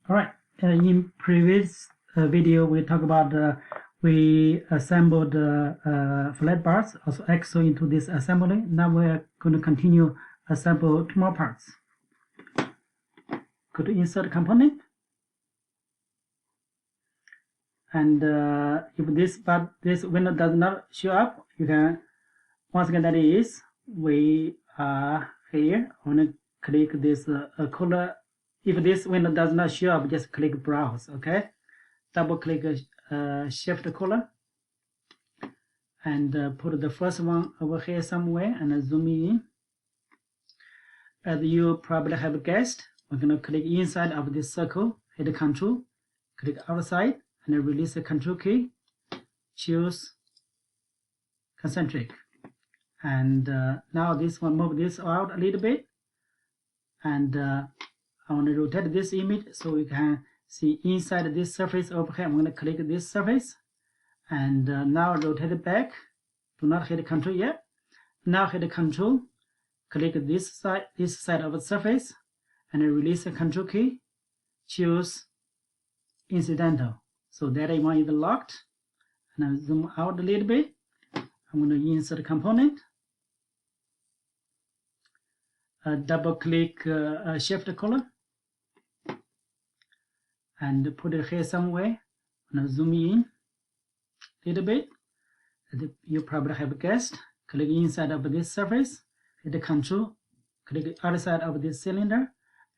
All right. In previous video, we talked about we assembled flat bars, also axle into this assembly. Now we're going to continue assemble two more parts. Go to insert component, and if this window does not show up, you can once again, that is, we are here. I want to click this color. If this window does not show up, just click browse. Okay, double click shift color and put the first one over here somewhere and zoom in. As you probably have guessed, we're going to click inside of this circle, hit Control, click outside, and release the Control key, choose concentric. And now this one, move this out a little bit, and I want to rotate this image so we can see inside this surface over here. I'm going to click this surface, and now rotate it back. Do not hit Control yet. Now hit Control, click this side of the surface, and release the Control key. Choose incidental. So that one is locked. And I'll zoom out a little bit. I'm going to insert a component. Double click shift color and put it here somewhere. Now zoom in a little bit. You probably have guessed. Click inside of this surface, hit Control, click the other side of this cylinder,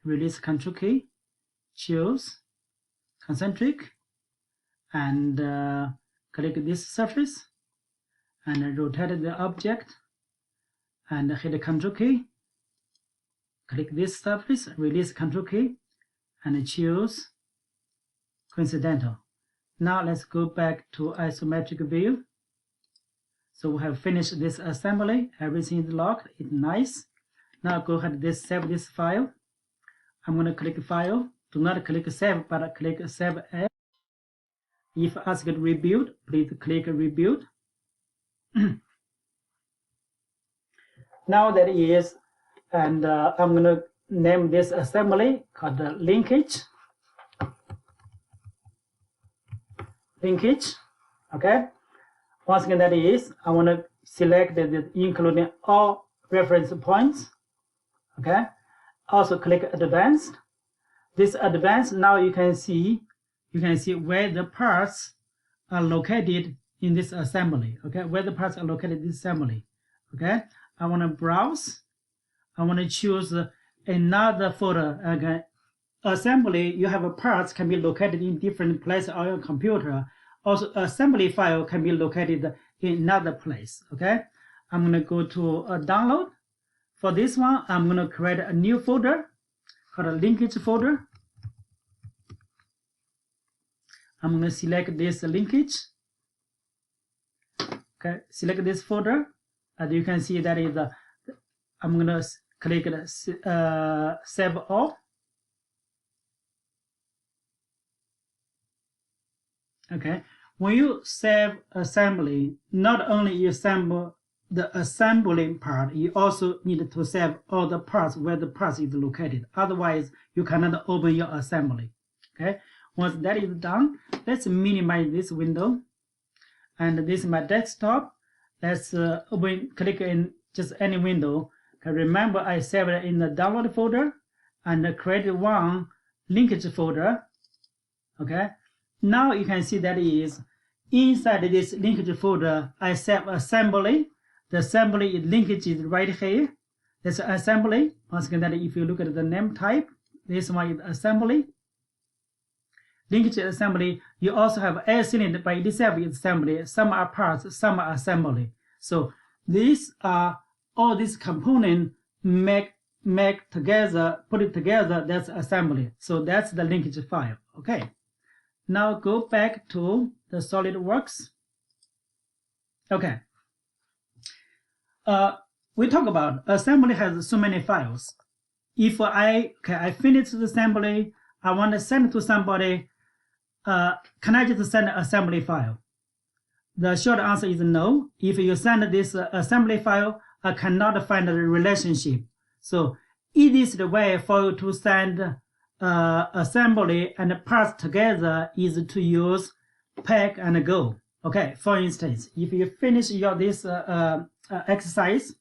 release Control key, choose concentric, and click this surface and rotate the object and hit the Control key. Click this surface, release Control key, and choose coincidental. Now let's go back to isometric view. So we have finished this assembly. Everything is locked. It's nice. Now go ahead and save this file. I'm going to click File. Do not click Save, but click Save As. If asked to rebuild, please click Rebuild. Now that is, and I'm going to name this assembly called linkage. Linkage, okay. Once again, that is, I want to select the including all reference points, okay. Also click Advanced. This Advanced, now you can see where the parts are located in this assembly, okay. Where the parts are located in this assembly, okay. I want to browse. I want to choose another folder. Okay. Assembly, you have parts can be located in different places on your computer. Also, assembly file can be located in another place. Okay, I'm going to go to download. For this one, I'm going to create a new folder called a linkage folder. I'm going to select this linkage. Okay, select this folder. As you can see, that is I'm going to click Save All. Okay, when you save assembly, not only you assemble the assembling part, you also need to save all the parts where the parts is located. Otherwise, you cannot open your assembly. Okay, once that is done, let's minimize this window. And this is my desktop. Let's click in just any window. Okay, remember, I saved it in the download folder and created one linkage folder. Okay. Now you can see that is inside this linkage folder, I save assembly. The assembly linkage is right here. That's assembly. Once again, that if you look at the name type, this one is assembly. Linkage assembly. You also have air cylinder by itself is assembly. Some are parts, some are assembly. So these are all these components make together, put it together. That's assembly. So that's the linkage file. Okay. Now go back to the SolidWorks. Okay. We talk about assembly has so many files. If I finish the assembly, I want to send it to somebody, can I just send an assembly file? The short answer is no. If you send this assembly file, I cannot find the relationship. So easiest way for you to send assembly and parts together is to use pack and go. Okay, for instance, if you finish this exercise,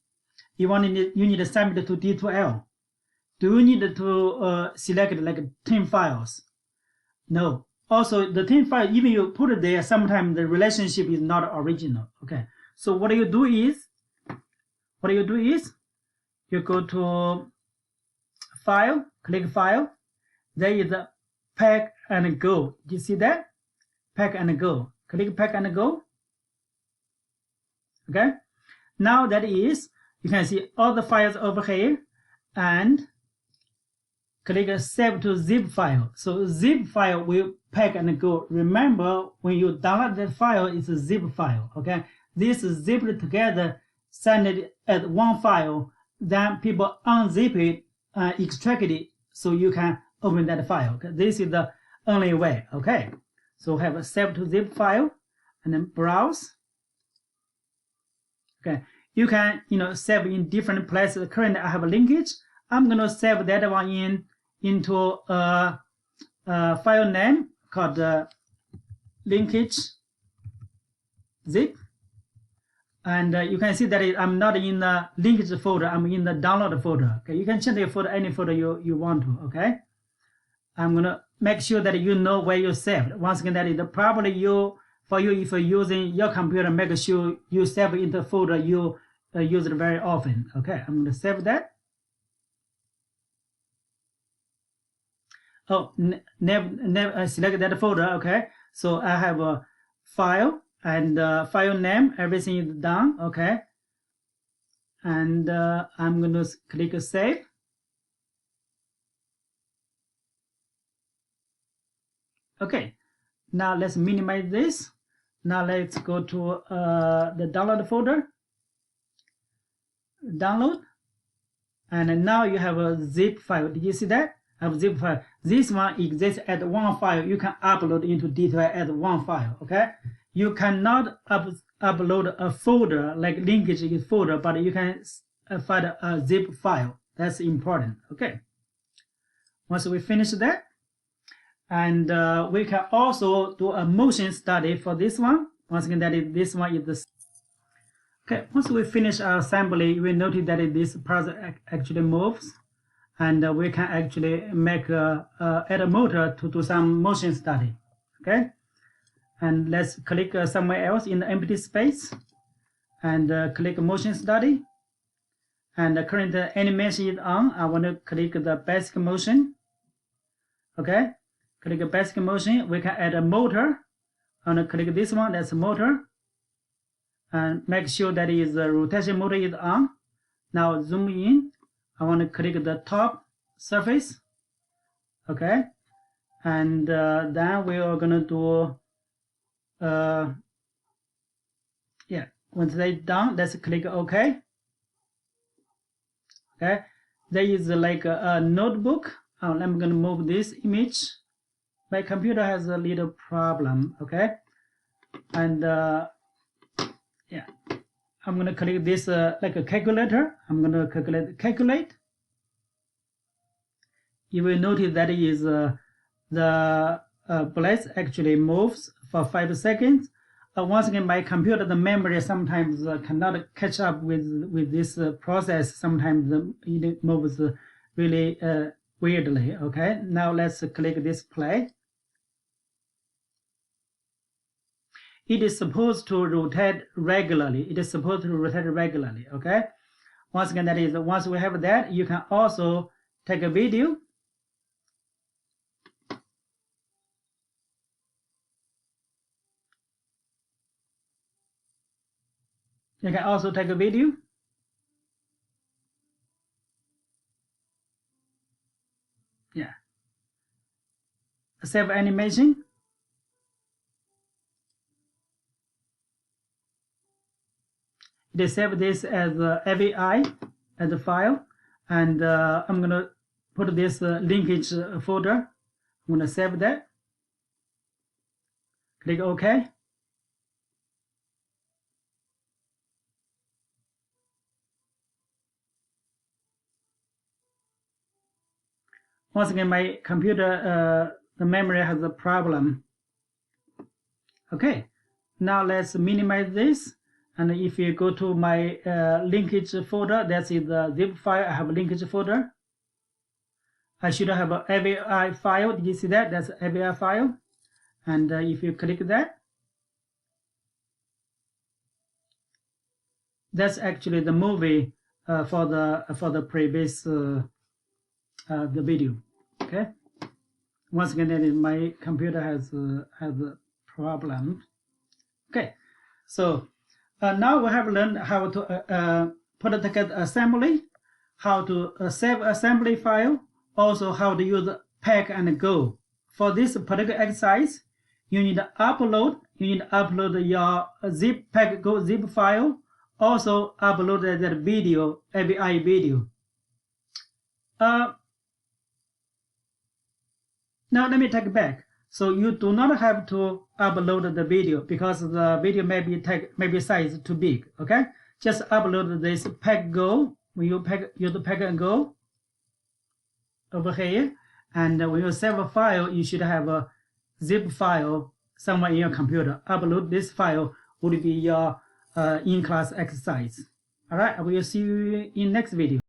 you need to submit to D2L. Do you need to select like 10 files? No. Also, the 10 file, even you put it there, sometimes the relationship is not original. Okay. So what you do is you go to File, click File. There is a Pack and Go. Do you see that? Pack and Go. Click Pack and Go. Okay. Now that is, you can see all the files over here, and click Save to zip file. So zip file will pack and go. Remember, when you download that file, it's a zip file. Okay. This is zipped together, send it as one file. Then people unzip it, extract it, so you can open that file. Okay. This is the only way. Okay. So have a save to zip file, and then browse. Okay. You can save in different places. Currently, I have a linkage. I'm gonna save that one into a file name called linkage zip, and you can see that I'm not in the linkage folder. I'm in the download folder. Okay, you can change the folder, any folder you want to. Okay, I'm gonna make sure that you know where you saved. Once again, that is probably for you if you're using your computer. Make sure you save in the folder you use it very often. Okay, I'm gonna save that. Oh, never select that folder. Okay, so I have a file and file name. Everything is done. Okay, and I'm going to click save. Okay, now let's minimize this. Now let's go to the download folder. Download, and now you have a zip file. Did you see that? I have a zip file. This one exists as one file. You can upload into D2L as one file. Okay, you cannot upload a folder like linkage is folder, but you can find a zip file. That's important. Okay. Once we finish that, and we can also do a motion study for this one. Once again, this one is the. Okay. Once we finish our assembly, we notice that this part actually moves. And we can actually make add a motor to do some motion study. Okay, and let's click somewhere else in the empty space, and click motion study. And the current animation is on. I want to click the basic motion. Okay, click basic motion. We can add a motor. I want to click this one. That's a motor, and make sure that is the rotation motor is on. Now zoom in. I want to click the top surface. Okay, and then we are gonna do yeah, once they're done, let's click OK. Okay, there is like a notebook. I'm gonna move this image. My computer has a little problem. Okay, and yeah, I'm gonna click this like a calculator. I'm gonna calculate. You will notice that is the blade actually moves for 5 seconds. Once again, my computer, the memory sometimes cannot catch up with this process. Sometimes it moves really weirdly. Okay, now let's click this play. It is supposed to rotate regularly. Okay. Once again, that is once we have that, you can also take a video. You can also take a video. Yeah. Save animation. They save this as AVI as a file, and I'm gonna put this linkage folder. I'm gonna save that. Click OK. once again, my computer, the memory has a problem. Okay, now let's minimize this. And if you go to my linkage folder, that's in the zip file. I have a linkage folder. I should have an AVI file. Did you see that? That's an AVI file. And if you click that, that's actually the movie for the previous the video. Okay. Once again, my computer has a problem. Okay. So now we have learned how to put together assembly, how to save assembly file, also how to use pack and go. For this particular exercise, you need to upload your zip pack go zip file, also upload that video, AVI video. Now let me take it back. So you do not have to upload the video because the video may be size too big. Okay, just upload this pack go. When you use the pack and go over here, and when you save a file, you should have a zip file somewhere in your computer. Upload this file would be your in-class exercise. All right, I will see you in next video.